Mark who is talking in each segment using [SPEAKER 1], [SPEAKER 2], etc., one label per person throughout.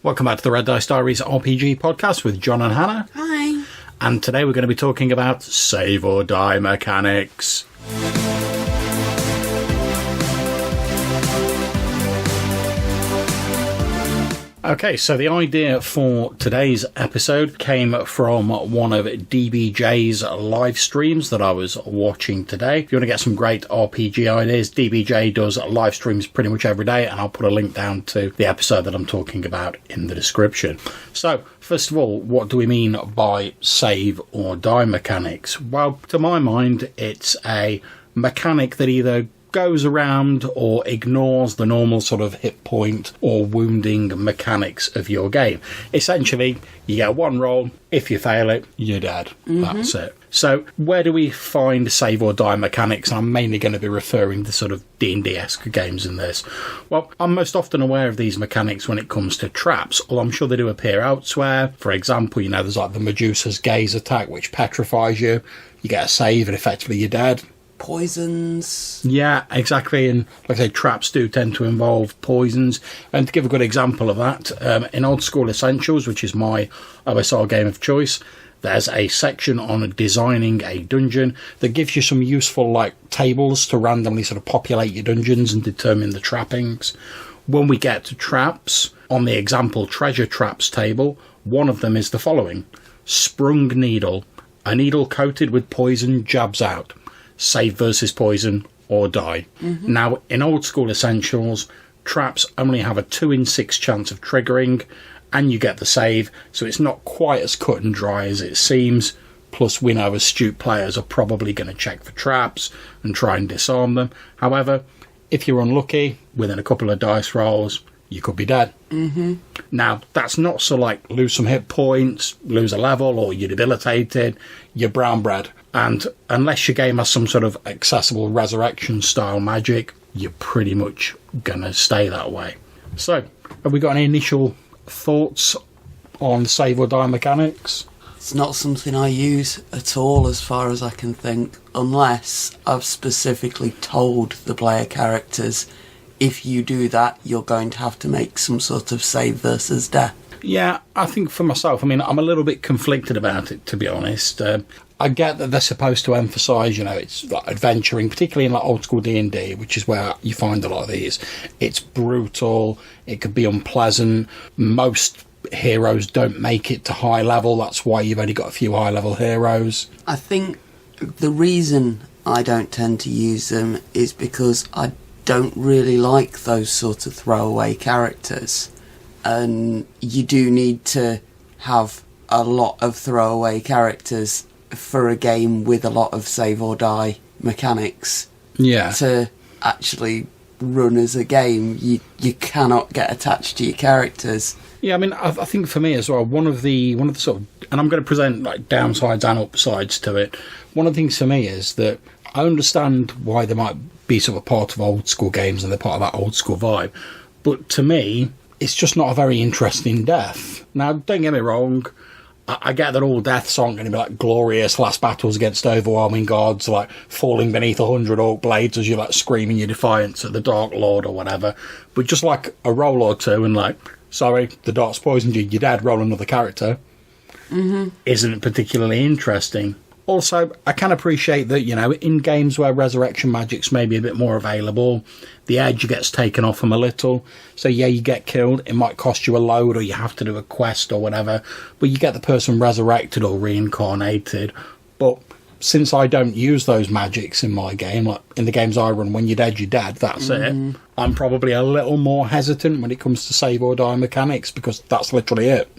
[SPEAKER 1] Welcome back to the Red Dice Diaries RPG podcast with John and Hannah.
[SPEAKER 2] Hi.
[SPEAKER 1] And today we're going to be talking about save or die mechanics. Okay, so the idea for today's episode came from one of DBJ's live streams that I was watching today. If you want to get some great RPG ideas, DBJ does live streams pretty much every day, and I'll put a link down to the episode that I'm talking about in the description. So, first of all, what do we mean by save or die mechanics? Well, to my mind, it's a mechanic that either goes around or ignores the normal sort of hit point or wounding mechanics of your game. Essentially, you get one roll. If you fail it, you're dead. That's it. So where do we find save or die mechanics? I'm mainly going to be referring to sort of D&D-esque games in this. Well, I'm most often aware of these mechanics when it comes to traps, although I'm sure they do appear elsewhere. For example, there's like the Medusa's Gaze attack, which petrifies you. You get a save and effectively you're dead.
[SPEAKER 2] Poisons.
[SPEAKER 1] Yeah, exactly. And like I say, traps do tend to involve poisons. And to give a good example of that, in Old School Essentials, which is my OSR game of choice, there's a section on designing a dungeon that gives you some useful tables to randomly sort of populate your dungeons and determine the trappings. When we get to traps, on the example treasure traps table, one of them is the following: sprung needle. A needle coated with poison jabs out. Save versus poison or die. Now, in Old School Essentials, traps only have a 2 in 6 chance of triggering, and you get the save, so it's not quite as cut and dry as it seems. Plus, we know astute players are probably going to check for traps and try and disarm them. However, if you're unlucky, within a couple of dice rolls, you could be dead. Now, that's not so lose some hit points, lose a level, or you're debilitated, you're brown bread. And unless your game has some sort of accessible resurrection style magic, you're pretty much going to stay that way. So, have we got any initial thoughts on save or die mechanics?
[SPEAKER 2] It's not something I use at all as far as I can think, unless I've specifically told the player characters, if you do that, you're going to have to make some sort of save versus death.
[SPEAKER 1] Yeah, I think for myself, I'm a little bit conflicted about it, to be honest. I get that they're supposed to emphasise, it's like adventuring, particularly in old school D&D, which is where you find a lot of these. It's brutal, it could be unpleasant. Most heroes don't make it to high level, that's why you've only got a few high level heroes.
[SPEAKER 2] I think the reason I don't tend to use them is because I don't really like those sort of throwaway characters. And you do need to have a lot of throwaway characters for a game with a lot of save or die mechanics.
[SPEAKER 1] Yeah. To
[SPEAKER 2] actually run as a game, you cannot get attached to your characters.
[SPEAKER 1] Yeah, I think for me as well, one of the sort of, and I'm going to present downsides and upsides to it. One of the things for me is that I understand why they might be sort of part of old school games and they're part of that old school vibe, but to me, it's just not a very interesting death. Now, don't get me wrong, I get that all deaths aren't going to be glorious last battles against overwhelming gods, falling beneath 100 orc blades as you're screaming your defiance at the Dark Lord or whatever. But just a roll or two and sorry, the dark's poisoned you, you're dead, roll another character, isn't particularly interesting. Also, I can appreciate that, in games where resurrection magic's maybe a bit more available, the edge gets taken off them a little. So, yeah, you get killed, it might cost you a load or you have to do a quest or whatever, but you get the person resurrected or reincarnated. But since I don't use those magics in my game, in the games I run, when you're dead, that's it. I'm probably a little more hesitant when it comes to save or die mechanics because that's literally it.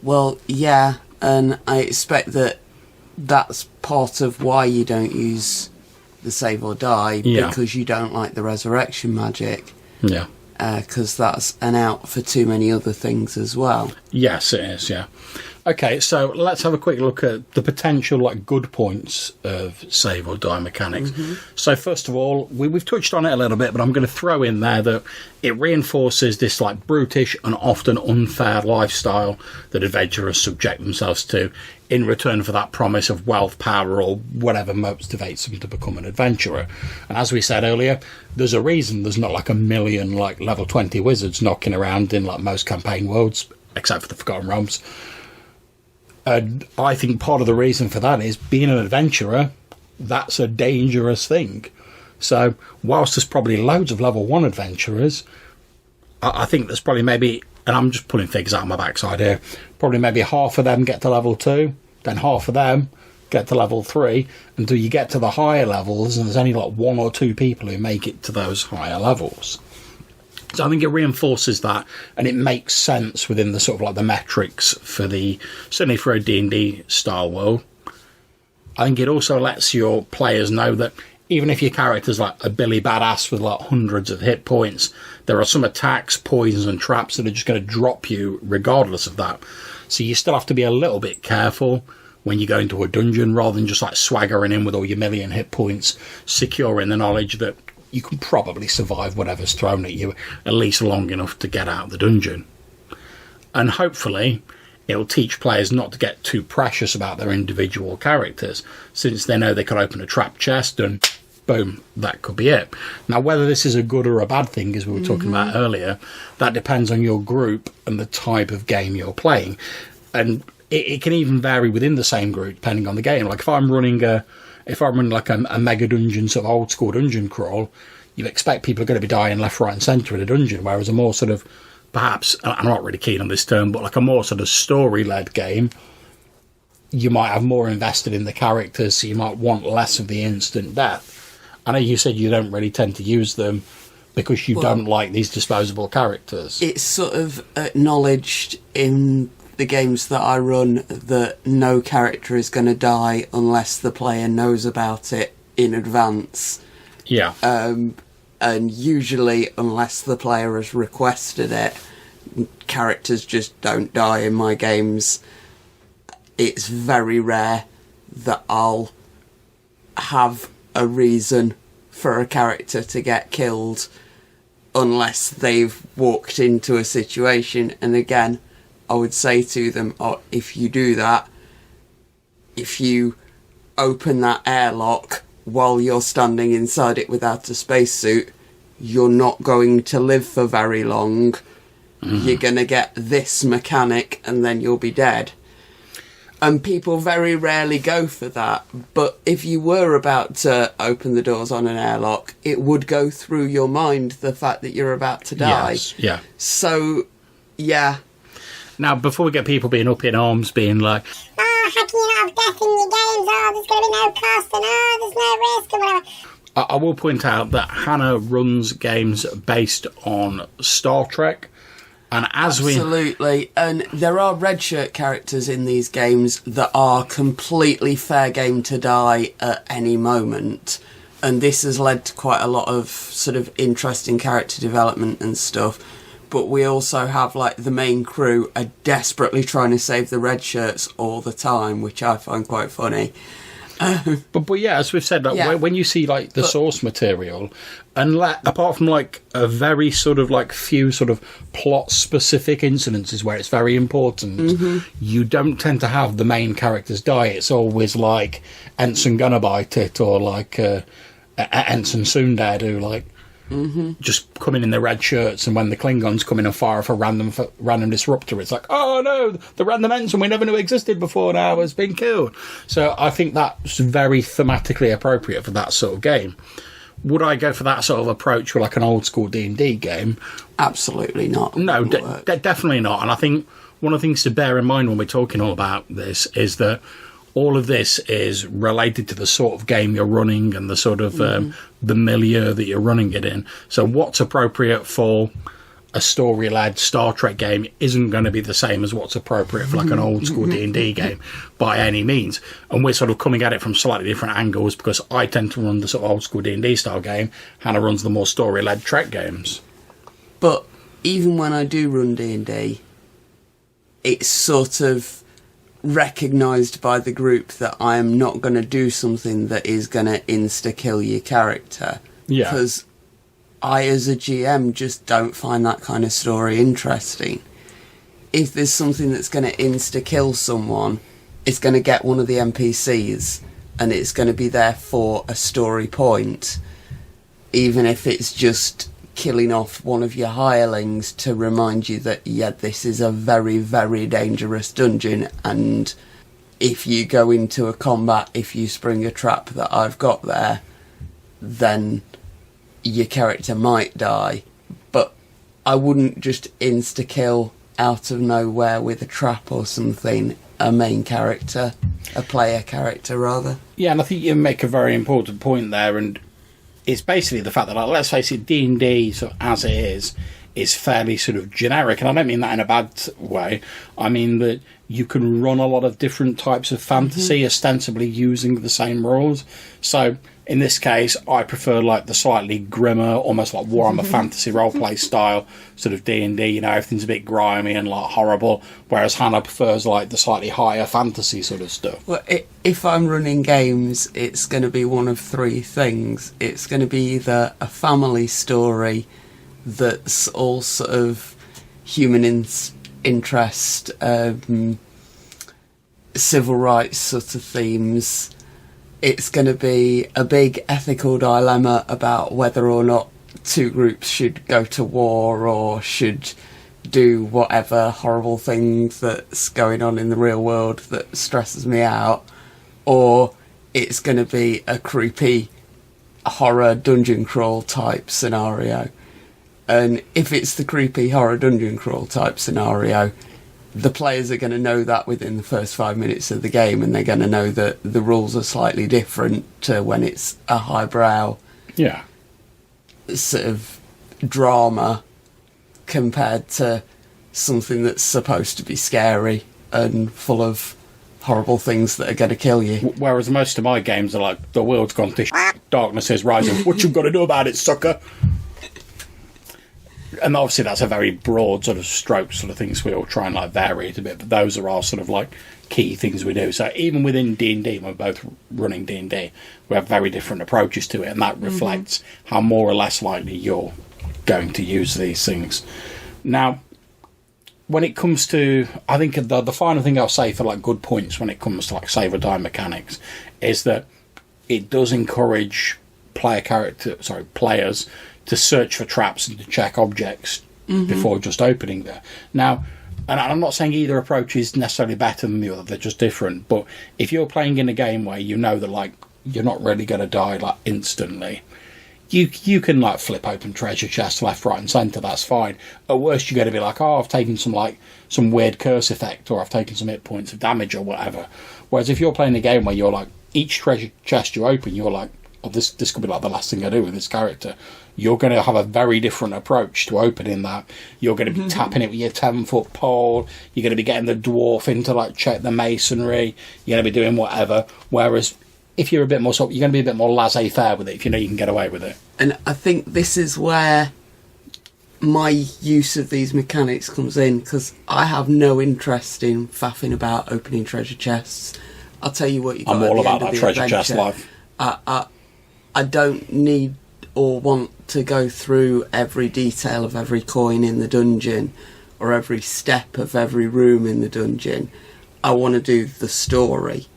[SPEAKER 2] Well, yeah, and I expect that's part of why you don't use the save or die, because you don't like the resurrection magic.
[SPEAKER 1] Yeah.
[SPEAKER 2] Because that's an out for too many other things as well.
[SPEAKER 1] Yes, it is, yeah. Okay, so let's have a quick look at the potential good points of save or die mechanics. So first of all, we've touched on it a little bit, but I'm going to throw in there that it reinforces this brutish and often unfair lifestyle that adventurers subject themselves to in return for that promise of wealth, power, or whatever motivates them to become an adventurer. And as we said earlier, there's a reason there's not a million level 20 wizards knocking around in most campaign worlds, except for the Forgotten Realms. And I think part of the reason for that is being an adventurer, that's a dangerous thing. So whilst there's probably loads of level 1 adventurers, I think there's probably maybe, and I'm just pulling figures out of my backside here, probably maybe half of them get to level 2, then half of them get to level 3, until you get to the higher levels, and there's only 1 or 2 people who make it to those higher levels. So I think it reinforces that, and it makes sense within the the metrics for certainly for a D&D style world. I think it also lets your players know that even if your character's a Billy Badass with hundreds of hit points, there are some attacks, poisons and traps that are just going to drop you regardless of that. So you still have to be a little bit careful when you go into a dungeon, rather than just swaggering in with all your million hit points, secure in the knowledge that you can probably survive whatever's thrown at you, at least long enough to get out of the dungeon. And hopefully, it'll teach players not to get too precious about their individual characters, since they know they can open a trap chest and boom, that could be it. Now, whether this is a good or a bad thing, as we were talking about earlier, that depends on your group and the type of game you're playing. And it can even vary within the same group, depending on the game. If I'm running a mega dungeon, old school dungeon crawl, you expect people are going to be dying left, right and centre in a dungeon, whereas a more perhaps, I'm not really keen on this term, but a more story-led game, you might have more invested in the characters, so you might want less of the instant death. I know you said you don't really tend to use them because you don't like these disposable characters.
[SPEAKER 2] It's acknowledged in the games that I run that no character is going to die unless the player knows about it in advance.
[SPEAKER 1] Yeah.
[SPEAKER 2] And usually, unless the player has requested it, characters just don't die in my games. It's very rare that I'll have a reason for a character to get killed unless they've walked into a situation. And again, I would say to them, if you do that, if you open that airlock while you're standing inside it without a spacesuit, you're not going to live for very long. You're going to get this mechanic and then you'll be dead. And people very rarely go for that. But if you were about to open the doors on an airlock, it would go through your mind the fact that you're about to die.
[SPEAKER 1] Yes, yeah.
[SPEAKER 2] So, yeah.
[SPEAKER 1] Now, before we get people being up in arms, being like,
[SPEAKER 3] how can you not have death in your games? There's going to be no cost and there's no risk and whatever.
[SPEAKER 1] I will point out that Hannah runs games based on Star Trek. And
[SPEAKER 2] Absolutely. And there are red shirt characters in these games that are completely fair game to die at any moment. And this has led to quite a lot of interesting character development and stuff. But we also have the main crew are desperately trying to save the red shirts all the time, which I find quite funny.
[SPEAKER 1] But yeah, as we've said, when you see the source material, and apart from a very few plot specific incidences where it's very important, you don't tend to have the main characters die. It's always Ensign Gunnerbite it or Ensign Soondead who just come in their red shirts, and when the Klingons come in and fire off a random disruptor, it's oh no, the random ensign we never knew existed before now has been killed. So I think that's very thematically appropriate for that sort of game. Would I go for that sort of approach with an old school D&D game?
[SPEAKER 2] Absolutely not.
[SPEAKER 1] No, definitely not. And I think one of the things to bear in mind when we're talking all about this is that all of this is related to the sort of game you're running and the the milieu that you're running it in. So what's appropriate for a story-led Star Trek game isn't going to be the same as what's appropriate for an old school D&D game by any means. And we're coming at it from slightly different angles because I tend to run the old school D&D style game. Hannah runs the more story-led Trek games.
[SPEAKER 2] But even when I do run D&D, it's recognised by the group that I am not going to do something that is going to insta-kill your character.
[SPEAKER 1] Yeah.
[SPEAKER 2] Because I, as a GM, just don't find that kind of story interesting. If there's something that's going to insta-kill someone, it's going to get one of the NPCs, and it's going to be there for a story point, even if it's just killing off one of your hirelings to remind you that, yeah, this is a very, very dangerous dungeon, and if you go into a combat, if you spring a trap that I've got there, then your character might die. But I wouldn't just insta-kill out of nowhere with a trap or something a main character, a player character rather.
[SPEAKER 1] Yeah, and I think you make a very important point there, and it's basically the fact that, like, let's face it, D&D, so as it is fairly sort of generic, and I don't mean that in a bad way. I mean that you can run a lot of different types of fantasy, ostensibly using the same rules. So in this case, I prefer like the slightly grimmer, almost like Warhammer Fantasy roleplay style sort of D&D. You know, everything's a bit grimy and like horrible, whereas Hannah prefers like the slightly higher fantasy sort of stuff.
[SPEAKER 2] Well, if I'm running games, it's going to be one of three things. It's going to be either a family story that's all sort of human interest, civil rights sort of themes. It's going to be a big ethical dilemma about whether or not two groups should go to war or should do whatever horrible thing that's going on in the real world that stresses me out. Or it's going to be a creepy horror dungeon crawl type scenario. And if it's the creepy horror dungeon crawl type scenario, the players are going to know that within the first 5 minutes of the game, and they're going to know that the rules are slightly different to when it's a highbrow sort of drama compared to something that's supposed to be scary and full of horrible things that are going to kill you.
[SPEAKER 1] Whereas most of my games are like, the world's gone to darkness is rising. What you got to do about it, sucker? And obviously that's a very broad sort of stroke sort of things. We all try and like vary it a bit, but those are our sort of like key things we do. So even within D&D, we're both running D&D, we have very different approaches to it, and that reflects how more or less likely you're going to use these things. Now, when it comes to, I think the final thing I'll say for like good points when it comes to like save or die mechanics is that it does encourage players to search for traps and to check objects before just opening there. Now, and I'm not saying either approach is necessarily better than the other, they're just different, but if you're playing in a game where you know that like you're not really going to die like instantly, you can like flip open treasure chests left, right and centre, that's fine. At worst, you're going to be like, oh, I've taken some weird curse effect, or I've taken some hit points of damage or whatever. Whereas if you're playing a game where you're like, each treasure chest you open, you're like, oh, this could be like the last thing I do with this character. You're going to have a very different approach to opening that. You're going to be tapping it with your 10-foot pole. You're going to be getting the dwarf in to like check the masonry. You're going to be doing whatever. Whereas if you're a bit more, you're going to be a bit more laissez-faire with it if you know you can get away with it.
[SPEAKER 2] And I think this is where my use of these mechanics comes in, because I have no interest in faffing about opening treasure chests. I'll tell you what you got.
[SPEAKER 1] I'm all about that treasure chest life.
[SPEAKER 2] I don't need or want to go through every detail of every coin in the dungeon or every step of every room in the dungeon. I want to do the story.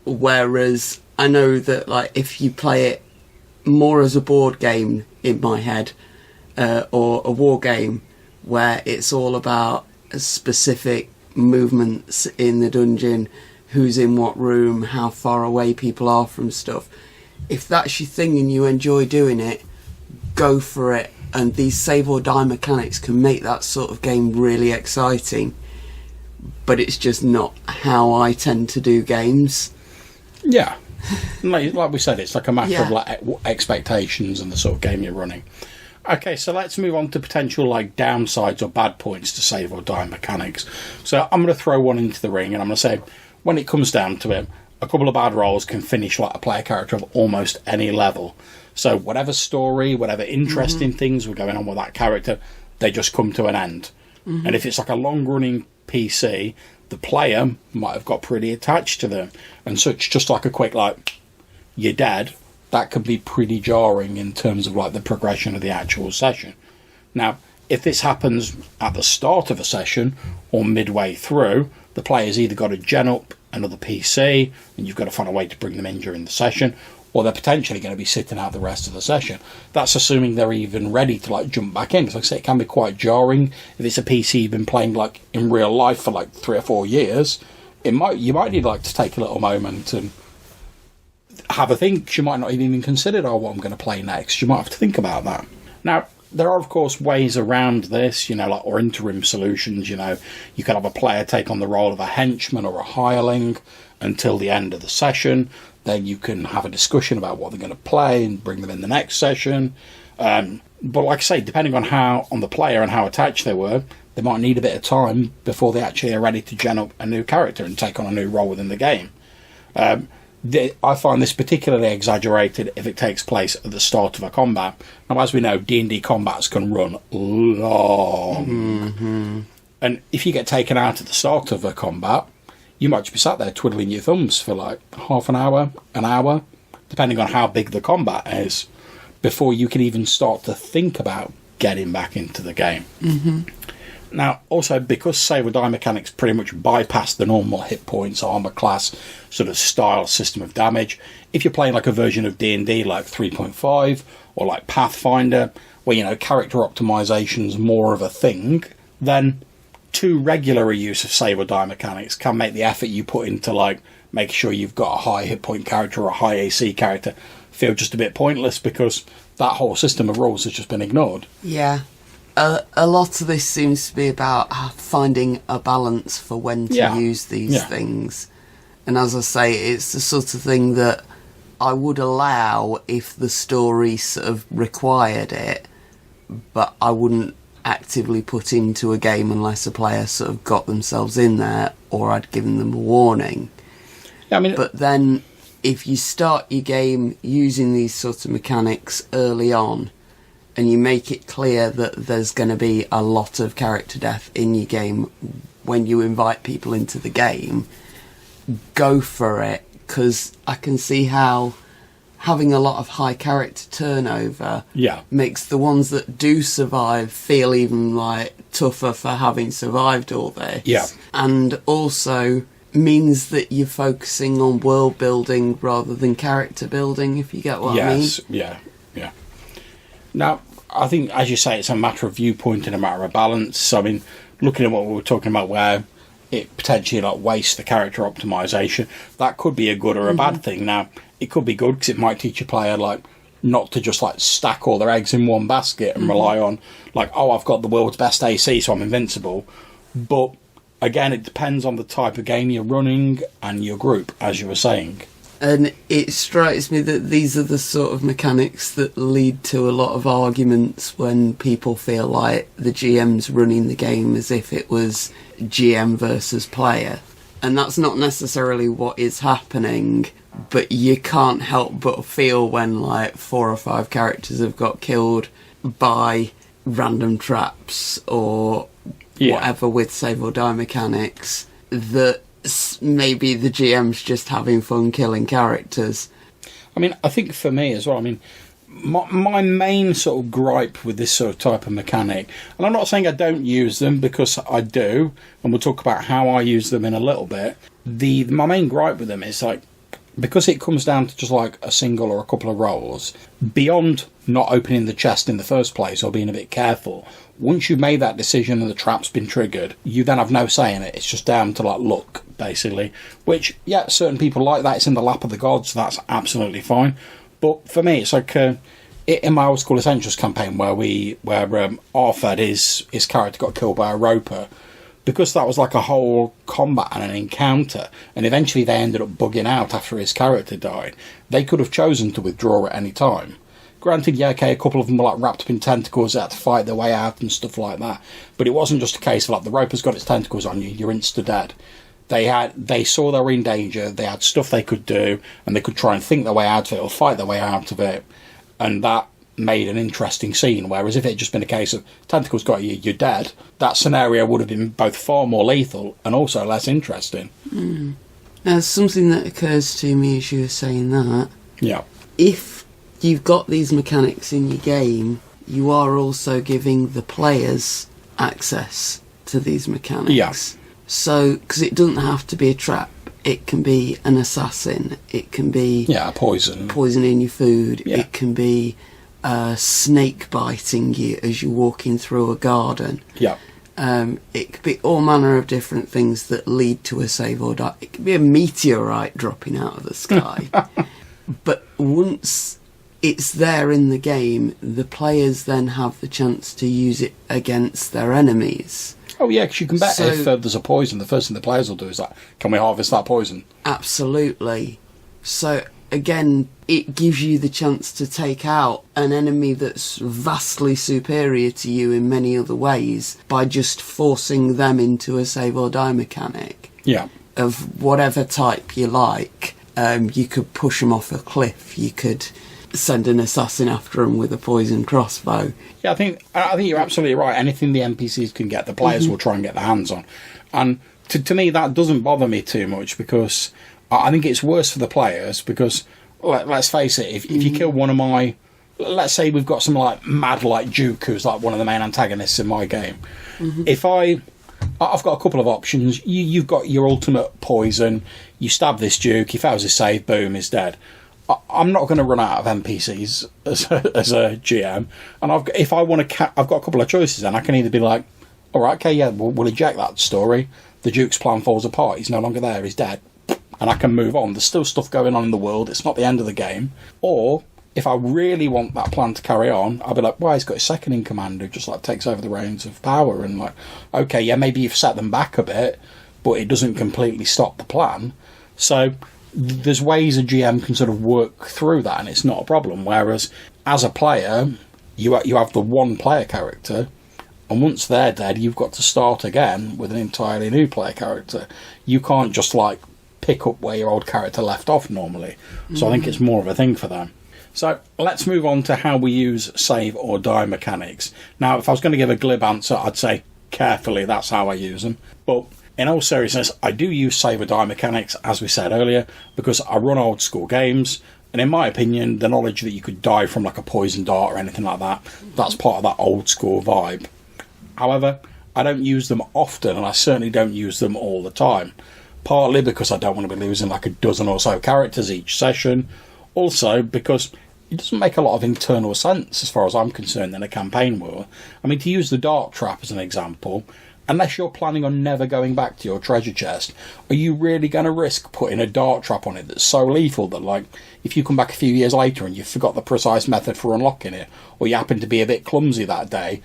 [SPEAKER 2] Whereas I know that like if you play it more as a board game in my head, or a war game where it's all about specific movements in the dungeon, who's in what room, how far away people are from stuff. If that's your thing and you enjoy doing it, go for it. And these save or die mechanics can make that sort of game really exciting. But it's just not how I tend to do games.
[SPEAKER 1] Yeah. Like we said, it's like a matter of like expectations and the sort of game you're running. Okay, so let's move on to potential like downsides or bad points to save or die mechanics. So I'm going to throw one into the ring, and I'm going to say, when it comes down to it, a couple of bad rolls can finish like a player character of almost any level. So whatever story, whatever interesting things were going on with that character, they just come to an end. And if it's like a long-running PC, the player might have got pretty attached to them, and such, just like a quick, like, you're dead, that can be pretty jarring in terms of, like, the progression of the actual session. Now, if this happens at the start of a session or midway through, the player's either got to gen up another PC, and you've got to find a way to bring them in during the session, or they're potentially going to be sitting out the rest of the session. That's assuming they're even ready to, like, jump back in. Because, like I say, it can be quite jarring. If it's a PC you've been playing, like, in real life for, like, 3 or 4 years, you might need, like, to take a little moment and have a think. You might not even consider, what I'm going to play next. You might have to think about that. Now, there are, of course, ways around this, like, or interim solutions. You could have a player take on the role of a henchman or a hireling until the end of the session. Then you can have a discussion about what they're going to play and bring them in the next session. But like I say, depending on the player and how attached they were, they might need a bit of time before they actually are ready to gen up a new character and take on a new role within the game. I find this particularly exaggerated if it takes place at the start of a combat. Now, as we know, D&D combats can run long. Mm-hmm. And if you get taken out at the start of a combat, you might just be sat there twiddling your thumbs for like half an hour, depending on how big the combat is, before you can even start to think about getting back into the game. Mm-hmm. Now, also, because save or die mechanics pretty much bypass the normal hit points, armor class, sort of style system of damage, if you're playing like a version of D&D like 3.5 or like Pathfinder, where, character optimization's more of a thing, then too regular a use of save or die mechanics can make the effort you put into, like, making sure you've got a high hit point character or a high AC character feel just a bit pointless, because that whole system of rules has just been ignored.
[SPEAKER 2] Yeah. A lot of this seems to be about finding a balance for when to use these things. And as I say, it's the sort of thing that I would allow if the story sort of required it, but I wouldn't actively put into a game unless a player sort of got themselves in there, or I'd given them a warning. Yeah, but then if you start your game using these sorts of mechanics early on, and you make it clear that there's going to be a lot of character death in your game when you invite people into the game, go for it, because I can see how having a lot of high character turnover makes the ones that do survive feel even like tougher for having survived all this. Yeah. And also means that you're focusing on world building rather than character building, if you get what I mean.
[SPEAKER 1] Yeah. Now, I think, as you say, it's a matter of viewpoint and a matter of balance. So, looking at what we were talking about, where it potentially wastes the character optimization, that could be a good or a bad thing. Now, it could be good because it might teach a player not to just stack all their eggs in one basket and rely on I've got the world's best AC, so I'm invincible. But again, it depends on the type of game you're running and your group, as you were saying.
[SPEAKER 2] And it strikes me that these are the sort of mechanics that lead to a lot of arguments when people feel like the GM's running the game as if it was GM versus player. And that's not necessarily what is happening, but you can't help but feel when 4 or 5 characters have got killed by random traps or whatever with save or die mechanics, that maybe the GM's just having fun killing characters.
[SPEAKER 1] I think for me as well, my main sort of gripe with this sort of type of mechanic, and I'm not saying I don't use them, because I do, and we'll talk about how I use them in a little bit. My main gripe with them is because it comes down to just a single or a couple of rolls, beyond not opening the chest in the first place or being a bit careful, once you've made that decision and the trap's been triggered, you then have no say in it. It's just down to luck, basically. Which, certain people like that. It's in the lap of the gods. That's absolutely fine. But for me, it's in my Old School Essentials campaign where Arthur, his character, got killed by a roper. Because that was a whole combat and an encounter, and eventually they ended up bugging out after his character died, they could have chosen to withdraw at any time. Granted, a couple of them were wrapped up in tentacles, they had to fight their way out and stuff like that. But it wasn't just a case of the roper's got its tentacles on you, you're insta-dead. They saw they were in danger, they had stuff they could do, and they could try and think their way out of it or fight their way out of it. And that made an interesting scene. Whereas if it had just been a case of tentacles got you, you're dead, that scenario would have been both far more lethal and also less interesting.
[SPEAKER 2] Now, something that occurs to me as you were saying that,
[SPEAKER 1] Yeah.
[SPEAKER 2] if you've got these mechanics in your game, you are also giving the players access to these mechanics.
[SPEAKER 1] Yeah.
[SPEAKER 2] So, because it doesn't have to be a trap, it can be an assassin, it can be
[SPEAKER 1] Poison.
[SPEAKER 2] poisoning your food,
[SPEAKER 1] Yeah.
[SPEAKER 2] it can be snake biting you as you're walking through a garden.
[SPEAKER 1] Yeah.
[SPEAKER 2] It could be all manner of different things that lead to a save or die. It could be a meteorite dropping out of the sky. But once it's there in the game, the players then have the chance to use it against their enemies.
[SPEAKER 1] Oh yeah, because you can bet
[SPEAKER 2] So-
[SPEAKER 1] if there's a poison, the first thing the players will do is like, can we harvest that poison?
[SPEAKER 2] Absolutely. So again, it gives you the chance to take out an enemy that's vastly superior to you in many other ways by just forcing them into a save or die mechanic
[SPEAKER 1] Yeah.
[SPEAKER 2] of whatever type you like. You could push them off a cliff. You could send an assassin after them with a poison crossbow.
[SPEAKER 1] Yeah, I think you're absolutely right. Anything the NPCs can get, the players will try and get their hands on. And to me, that doesn't bother me too much because I think it's worse for the players because, let's face it, if you kill one of my... Let's say we've got some like mad like Duke who's like one of the main antagonists in my game. If I've got a couple of options. You've got your ultimate poison. You stab this Duke. He fails his save. Boom, he's dead. I'm not going to run out of NPCs as a GM. And if I want to, I've got a couple of choices. Then I can either be like, all right, okay, yeah, we'll eject that story. The Duke's plan falls apart. He's no longer there. He's dead, and I can move on. There's still stuff going on in the world. It's not the end of the game. Or if I really want that plan to carry on, I'll be like, well, he's got his second in command who just like takes over the reins of power, and like, okay, yeah, maybe you've set them back a bit, but it doesn't completely stop the plan. So there's ways a GM can sort of work through that, and it's not a problem. Whereas as a player, you have the one player character, and once they're dead, you've got to start again with an entirely new player character. You can't just like pick up where your old character left off normally. So I think it's more of a thing for them. So let's move on to how we use save or die mechanics. Now, if I was going to give a glib answer, I'd say carefully, that's how I use them. But in all seriousness, I do use save or die mechanics, as we said earlier, because I run old school games, and in my opinion, the knowledge that you could die from like a poison dart or anything like that, that's part of that old school vibe. However, I don't use them often, and I certainly don't use them all the time. Partly because I don't want to be losing like a dozen or so characters each session. Also because it doesn't make a lot of internal sense as far as I'm concerned in a campaign war. I mean, to use the dart trap as an example, unless you're planning on never going back to your treasure chest, are you really going to risk putting a dart trap on it that's so lethal that, like, if you come back a few years later and you forgot the precise method for unlocking it, or you happen to be a bit clumsy that day,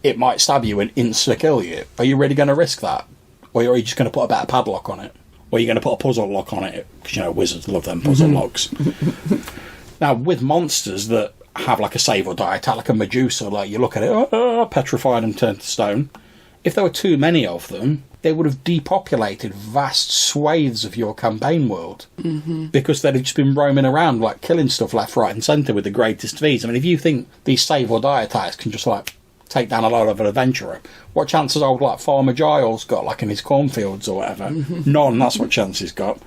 [SPEAKER 1] it might stab you and insta-kill you? Are you really going to risk that? Or are you just going to put a better padlock on it? Or are you going to put a puzzle lock on it? Because, you know, wizards love them puzzle locks. Now, with monsters that have like a save or die attack, like a Medusa, like you look at it, petrified and turned to stone. If there were too many of them, they would have depopulated vast swathes of your campaign world. Because they'd have just been roaming around, like killing stuff left, right and centre with the greatest ease. I mean, if you think these save or die attacks can just like take down a lot of an adventurer, what chances old like Farmer Giles got, like in his cornfields or whatever? None, that's what chance he's got.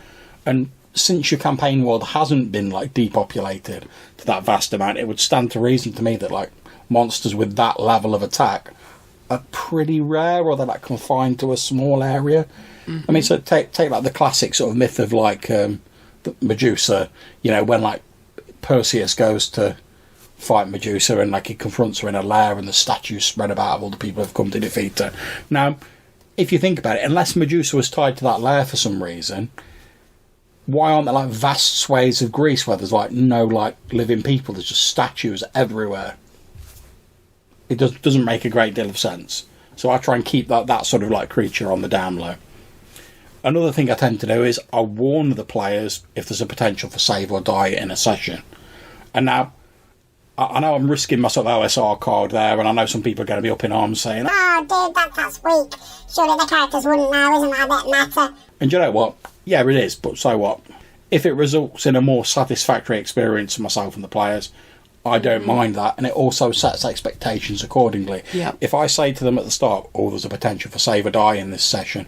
[SPEAKER 1] And since your campaign world hasn't been like depopulated to that vast amount, it would stand to reason to me that like monsters with that level of attack are pretty rare, or they're like confined to a small area. I mean, so take like the classic sort of myth of like the Medusa, you know, when like Perseus goes to fight Medusa and like he confronts her in a lair and the statues spread about of all the people who've come to defeat her. Now, if you think about it, unless Medusa was tied to that lair for some reason, why aren't there like vast swathes of Greece where there's like no like living people? There's just statues everywhere. It doesn't make a great deal of sense. So I try and keep that sort of like creature on the down low. Another thing I tend to do is I warn the players if there's a potential for save or die in a session. And now, I know I'm risking my sort of OSR card there, and I know some people are going to be up in arms saying,
[SPEAKER 3] Oh, dude, that's weak. Surely the characters wouldn't know, isn't that a bit meta?
[SPEAKER 1] and you know what? Yeah, it is, but so what? If it results in a more satisfactory experience for myself and the players, I don't mind that, and it also sets expectations accordingly.
[SPEAKER 2] Yeah.
[SPEAKER 1] If I say to them at the start, oh, there's a potential for save or die in this session,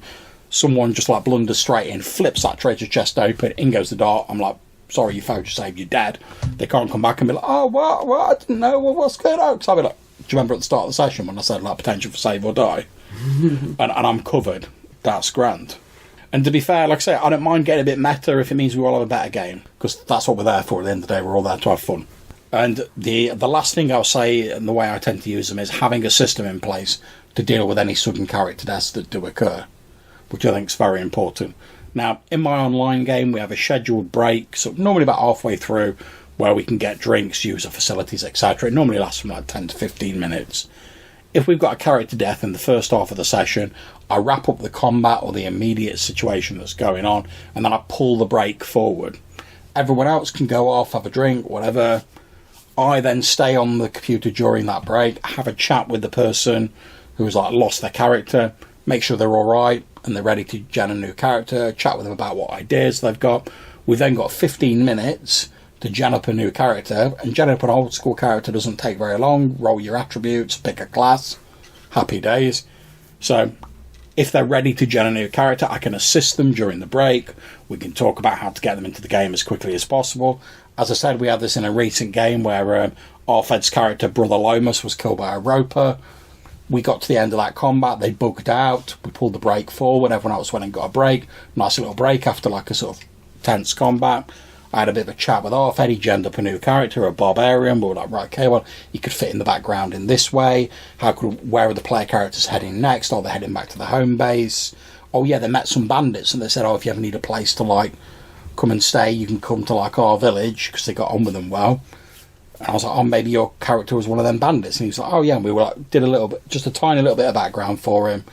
[SPEAKER 1] someone just like blunders straight in, flips that treasure chest open, in goes the dart, I'm like, sorry, you failed your save, you're dead. They can't come back and be like, oh, what, I didn't know, what's going on? Because I'll be like, do you remember at the start of the session when I said like potential for save or die? and I'm covered. That's grand. And to be fair, like I say, I don't mind getting a bit meta if it means we all have a better game, because that's what we're there for at the end of the day. We're all there to have fun. And the last thing I'll say, and the way I tend to use them, is having a system in place to deal with any sudden character deaths that do occur, which I think is very important. Now, in my online game, we have a scheduled break, so normally about halfway through, where we can get drinks, use the facilities, etc. It normally lasts from like 10 to 15 minutes. If we've got a character death in the first half of the session, I wrap up the combat or the immediate situation that's going on, and then I pull the break forward. Everyone else can go off, have a drink, whatever. I then stay on the computer during that break, have a chat with the person who's like lost their character, make sure they're alright and they're ready to gen a new character, chat with them about what ideas they've got. We've then got 15 minutes to gen up a new character, and gen up an old school character doesn't take very long. Roll your attributes, pick a class, happy days. So if they're ready to gen a new character, I can assist them during the break. We can talk about how to get them into the game as quickly as possible. As I said, we had this in a recent game where Arfed's character, Brother Lomas, was killed by a roper. We got to the end of that combat, they bugged out, we pulled the break forward, everyone else went and got a break. Nice little break after like a sort of tense combat. I had a bit of a chat with Arfed, he genned up a new character, a barbarian. We were like, right, okay, well, he could fit in the background in this way. Where are the player characters heading next? Are they heading back to the home base? Oh yeah, they met some bandits and they said, oh, if you ever need a place to like come and stay, you can come to like our village, because they got on with them well. And I was like, oh, maybe your character was one of them bandits. And he was like, oh yeah, and we were like, did a little bit, just a tiny little bit of background for him.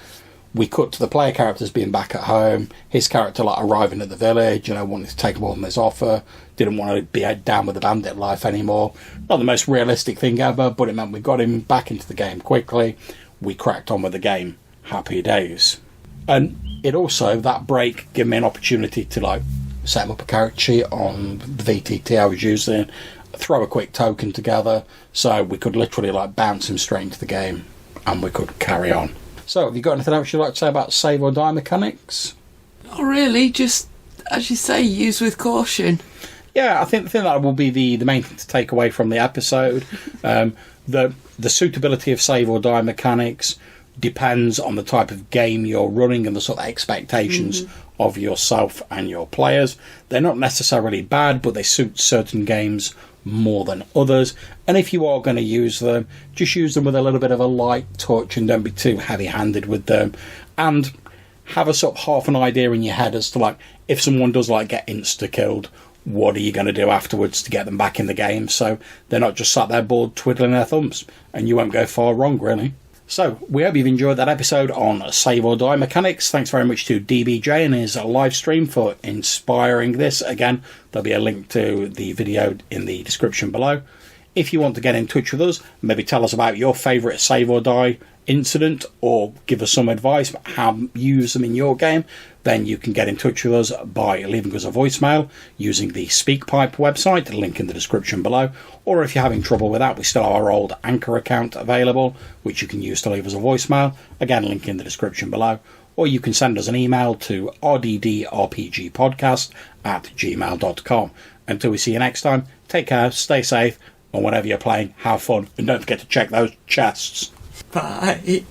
[SPEAKER 1] We cut to the player characters being back at home, his character like arriving at the village, wanting to take him on this offer, didn't want to be down with the bandit life anymore. Not the most realistic thing ever, but it meant we got him back into the game quickly. We cracked on with the game. Happy days. And it also, that break, gave me an opportunity to like set him up a character sheet on the VTT I was using, throw a quick token together, so we could literally like bounce him straight into the game and we could carry on. So, have you got anything else you'd like to say about save or die mechanics?
[SPEAKER 2] Not really, just, as you say, use with caution.
[SPEAKER 1] Yeah, I think that will be the main thing to take away from the episode. The suitability of save or die mechanics depends on the type of game you're running and the sort of expectations of yourself and your players. They're not necessarily bad, but they suit certain games more than others, and if you are going to use them, just use them with a little bit of a light touch and don't be too heavy-handed with them, and have a sort of half an idea in your head as to like, if someone does like get insta-killed, what are you going to do afterwards to get them back in the game, so they're not just sat there bored twiddling their thumbs, and you won't go far wrong really. So, we hope you've enjoyed that episode on Save or Die Mechanics. Thanks very much to DBJ and his live stream for inspiring this. Again, there'll be a link to the video in the description below. If you want to get in touch with us, maybe tell us about your favourite Save or Die incident, or give us some advice about how you use them in your game, then you can get in touch with us by leaving us a voicemail using the SpeakPipe website, link in the description below, or if you're having trouble with that, we still have our old Anchor account available, which you can use to leave us a voicemail, again link in the description below, or you can send us an email to rddrpgpodcast@gmail.com. Until we see you next time, take care, stay safe, and whatever you're playing, have fun, and don't forget to check those chests.
[SPEAKER 2] Bye.